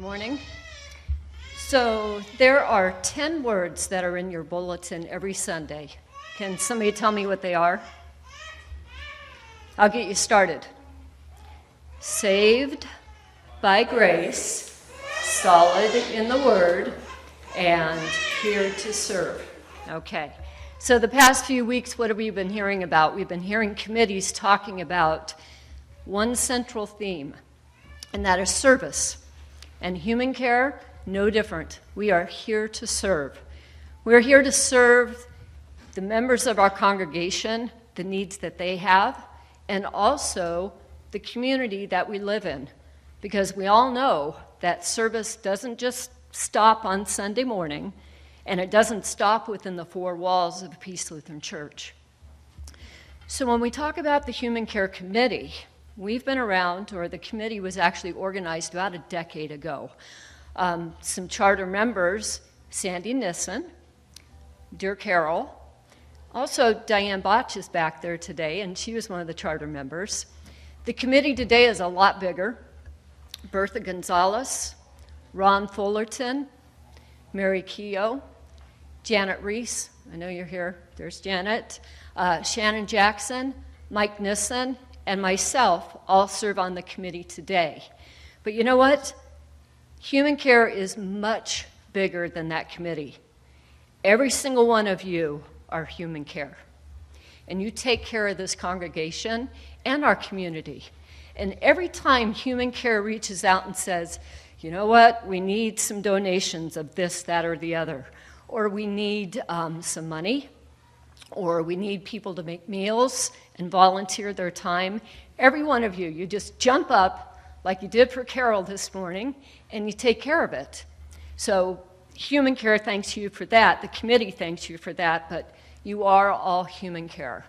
morning. So there are 10 words that are in your bulletin every Sunday. Can somebody tell me what they are? I'll get you started. Saved by grace, solid in the Word, and here to serve. Okay. So the past few weeks, what have we been hearing about? We've been hearing committees talking about one central theme, and that is service. And human care, no different. We are here to serve. We're here to serve the members of our congregation, the needs that they have, and also the community that we live in. Because we all know that service doesn't just stop on Sunday morning, and it doesn't stop within the four walls of Peace Lutheran Church. So when we talk about the Human Care Committee, we've been around, or the committee was actually organized about a decade ago. Some charter members, Sandy Nissen, dear Carol, also Diane Botch is back there today, and she was one of the charter members. The committee today is a lot bigger. Bertha Gonzalez, Ron Fullerton, Mary Keogh, Janet Reese, I know you're here, there's Janet, Shannon Jackson, Mike Nissen, and myself all serve on the committee today. But you know what? Human care is much bigger than that committee. Every single one of you are human care. And you take care of this congregation and our community. And every time human care reaches out and says, you know what, we need some donations of this, that, or the other, or we need some money, or we need people to make meals and volunteer their time, every one of you, you just jump up like you did for Carol this morning, and you take care of it. So human care thanks you for that. The committee thanks you for that, but you are all human care.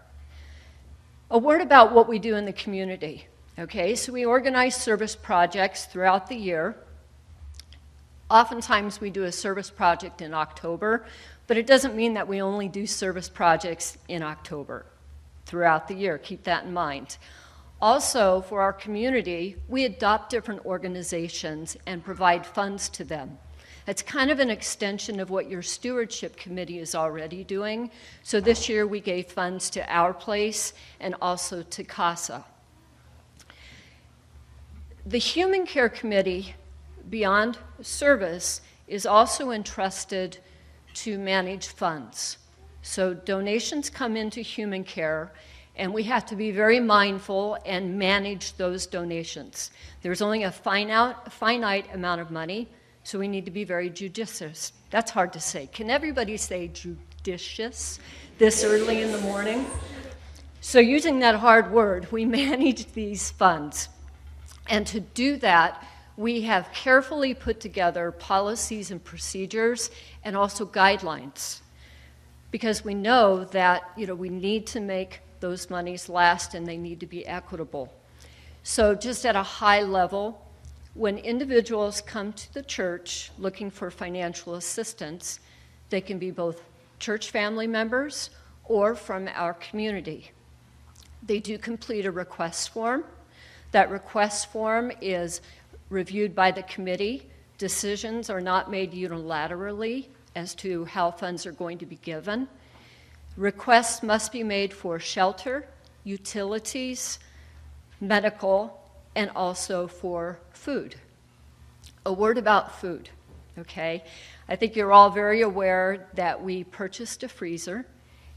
A word about what we do in the community. Okay, so we organize service projects throughout the year. Oftentimes we do a service project in October, but it doesn't mean that we only do service projects in October. Throughout the year, keep that in mind. Also, for our community, we adopt different organizations and provide funds to them. It's kind of an extension of what your stewardship committee is already doing. So this year we gave funds to Our Place and also to CASA. The Human Care Committee, beyond service, is also entrusted to manage funds. So donations come into human care, and we have to be very mindful and manage those donations. There's only a finite amount of money, so we need to be very judicious. That's hard to say. Can everybody say judicious this early in the morning? So using that hard word, we manage these funds. And to do that, we have carefully put together policies and procedures and also guidelines, because we know that we need to make those monies last and they need to be equitable. So just at a high level, when individuals come to the church looking for financial assistance, they can be both church family members or from our community. They do complete a request form. That request form is reviewed by the committee. Decisions are not made unilaterally as to how funds are going to be given. Requests must be made for shelter, utilities, medical, and also for food. A word about food, okay? I think you're all very aware that we purchased a freezer,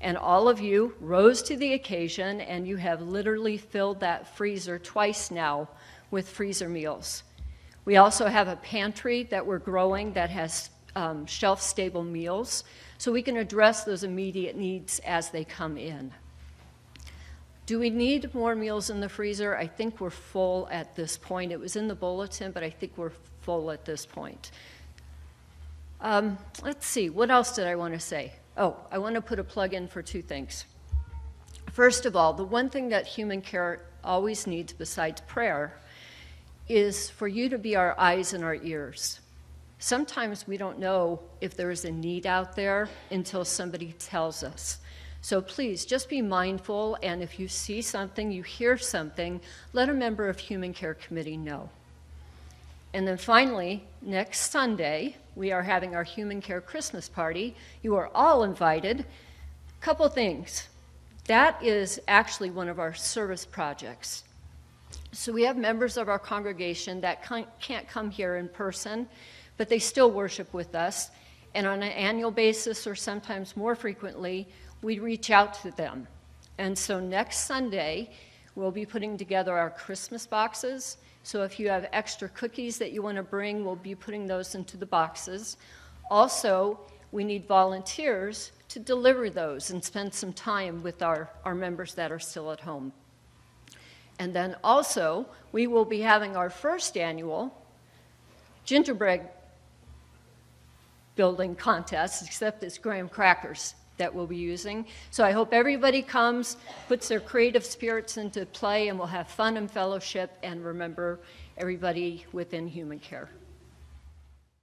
and all of you rose to the occasion, and you have literally filled that freezer twice now with freezer meals. We also have a pantry that we're growing that has shelf-stable meals, so we can address those immediate needs as they come in. Do we need more meals in the freezer? I think we're full at this point. It was in the bulletin, but I think we're full at this point. Let's see, what else did I want to say? Oh, I want to put a plug in for two things. First of all, the one thing that human care always needs besides prayer is for you to be our eyes and our ears. Sometimes we don't know if there is a need out there until somebody tells us. So please, just be mindful, and if you see something, you hear something, let a member of Human Care Committee know. And then finally, next Sunday, we are having our Human Care Christmas party. You are all invited. Couple things. That is actually one of our service projects. So we have members of our congregation that can't come here in person, but they still worship with us. And on an annual basis, or sometimes more frequently, we reach out to them. And so next Sunday, we'll be putting together our Christmas boxes. So if you have extra cookies that you want to bring, we'll be putting those into the boxes. Also, we need volunteers to deliver those and spend some time with our members that are still at home. And then also, we will be having our first annual gingerbread building contest, except it's graham crackers that we'll be using. So I hope everybody comes, puts their creative spirits into play, and we'll have fun and fellowship and remember everybody within Human Care.